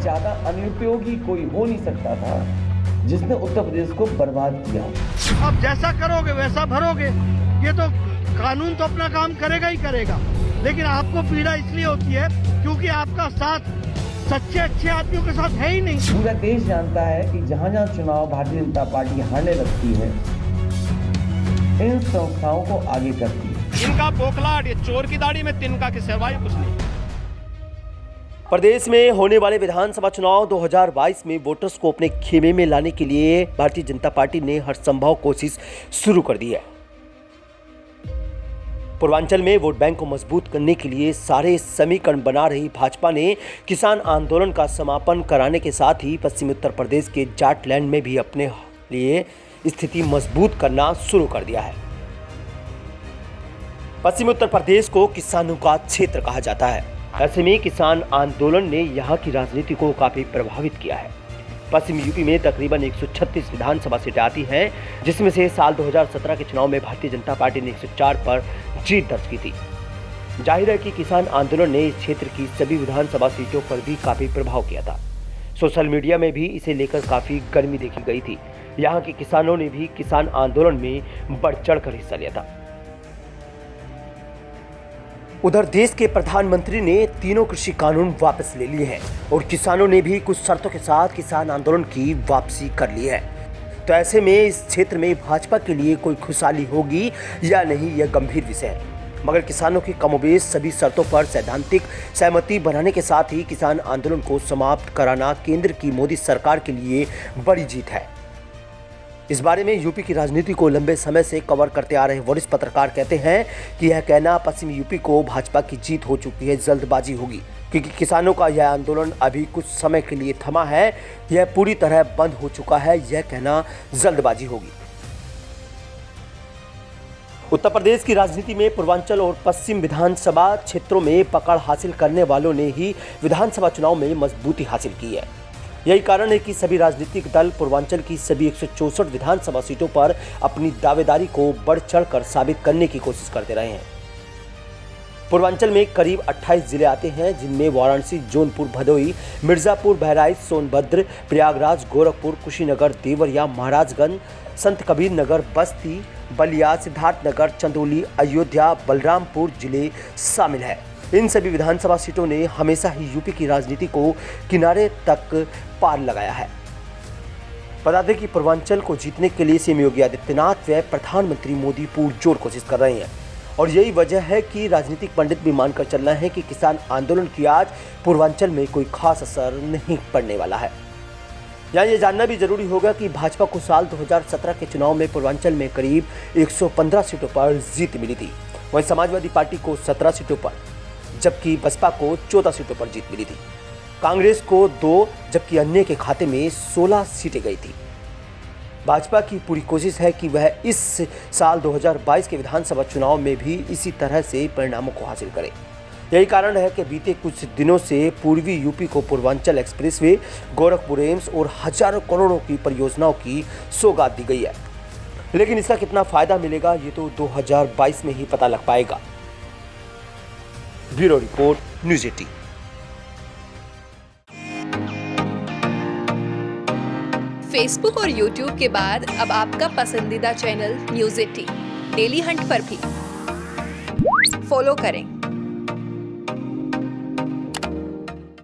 ज्यादा अनुपयोगी कोई हो नहीं सकता था जिसने उत्तर प्रदेश को बर्बाद किया। अब जैसा करोगे वैसा भरोगे, ये तो कानून तो अपना काम करेगा ही करेगा, लेकिन आपको पीड़ा इसलिए होती है क्योंकि आपका साथ सच्चे अच्छे आदमियों के साथ है ही नहीं। पूरा देश जानता है कि जहां जहां चुनाव भारतीय जनता पार्टी हारने लगती है, इन संस्थाओं को आगे करती है। इनका बोखलाहट, ये चोर की दाढ़ी में तिनका के सिवाय कुछ नहीं। प्रदेश में होने वाले विधानसभा चुनाव 2022 में वोटर्स को अपने खेमे में लाने के लिए भारतीय जनता पार्टी ने हर संभव कोशिश शुरू कर दी है। पूर्वांचल में वोट बैंक को मजबूत करने के लिए सारे समीकरण बना रही भाजपा ने किसान आंदोलन का समापन कराने के साथ ही पश्चिमी उत्तर प्रदेश के जाटलैंड में भी अपने लिए स्थिति मजबूत करना शुरू कर दिया है। पश्चिमी उत्तर प्रदेश को किसानों का क्षेत्र कहा जाता है। ऐसे में किसान आंदोलन ने यहाँ की राजनीति को काफी प्रभावित किया है। पश्चिमी यूपी में तकरीबन 136 विधानसभा सीटें आती हैं, जिसमें से साल 2017 के चुनाव में भारतीय जनता पार्टी ने 104 पर जीत दर्ज की थी। जाहिर है कि किसान आंदोलन ने इस क्षेत्र की सभी विधानसभा सीटों पर भी काफी प्रभाव किया था। सोशल मीडिया में भी इसे लेकर काफी गर्मी देखी गई थी। यहाँ के किसानों ने भी किसान आंदोलन में बढ़ चढ़कर हिस्सा लिया था। उधर देश के प्रधानमंत्री ने तीनों कृषि कानून वापस ले लिए हैं और किसानों ने भी कुछ शर्तों के साथ किसान आंदोलन की वापसी कर ली है। तो ऐसे में इस क्षेत्र में भाजपा के लिए कोई खुशहाली होगी या नहीं, यह गंभीर विषय है। मगर किसानों की कमोबेश सभी शर्तों पर सैद्धांतिक सहमति बनाने के साथ ही किसान आंदोलन को समाप्त कराना केंद्र की मोदी सरकार के लिए बड़ी जीत है। इस बारे में यूपी की राजनीति को लंबे समय से कवर करते आ रहे वरिष्ठ पत्रकार कहते हैं कि यह कहना पश्चिमी यूपी को भाजपा की जीत हो चुकी है जल्दबाजी होगी, क्योंकि किसानों का यह आंदोलन अभी कुछ समय के लिए थमा है, यह पूरी तरह बंद हो चुका है, यह कहना जल्दबाजी होगी। उत्तर प्रदेश की राजनीति में पूर्वांचल और पश्चिम विधानसभा क्षेत्रों में पकड़ हासिल करने वालों ने ही विधानसभा चुनाव में मजबूती हासिल की है। यही कारण है कि सभी राजनीतिक दल पूर्वांचल की सभी 164 विधानसभा सीटों पर अपनी दावेदारी को बढ़ चढ़कर साबित करने की कोशिश करते रहे हैं। पूर्वांचल में करीब 28 जिले आते हैं, जिनमें वाराणसी, जौनपुर, भदोही, मिर्जापुर, बहराइच, सोनभद्र, प्रयागराज, गोरखपुर, कुशीनगर, देवरिया, महाराजगंज, संत कबीर नगर, बस्ती, बलिया, सिद्धार्थनगर, चंदौली, अयोध्या, बलरामपुर जिले शामिल है। इन सभी विधानसभा सीटों ने हमेशा ही यूपी की राजनीति को किनारे तक पार लगाया है। बता दें कि पूर्वांचल को जीतने के लिए सीएम योगी आदित्यनाथ व प्रधानमंत्री मोदी पुरजोर कोशिश कर रहे हैं और यही वजह है कि राजनीतिक पंडित भी मानकर चल रहे हैं कि किसान आंदोलन की आज पूर्वांचल में कोई खास असर नहीं पड़ने वाला है। यहाँ ये जानना भी जरूरी होगा कि भाजपा को साल 2017 के चुनाव में पूर्वांचल में करीब 115 सीटों पर जीत मिली थी। वहीं समाजवादी पार्टी को 17 सीटों पर, जबकि बसपा को 14 सीटों पर जीत मिली थी। कांग्रेस को 2 जबकि अन्य के खाते में 16 सीटें गई थी। भाजपा की पूरी कोशिश है कि वह इस साल 2022 के विधानसभा चुनाव में भी इसी तरह से परिणामों को हासिल करे। यही कारण है कि बीते कुछ दिनों से पूर्वी यूपी को पूर्वांचल एक्सप्रेसवे, गोरखपुर एम्स और हजारों करोड़ों की परियोजनाओं की सौगात दी गई है। लेकिन इसका कितना फायदा मिलेगा, ये तो 2022 में ही पता लग पाएगा। Bureau report, news 18। फेसबुक और यूट्यूब के बाद अब आपका पसंदीदा चैनल न्यूज़ 18 डेली हंट पर भी फॉलो करें।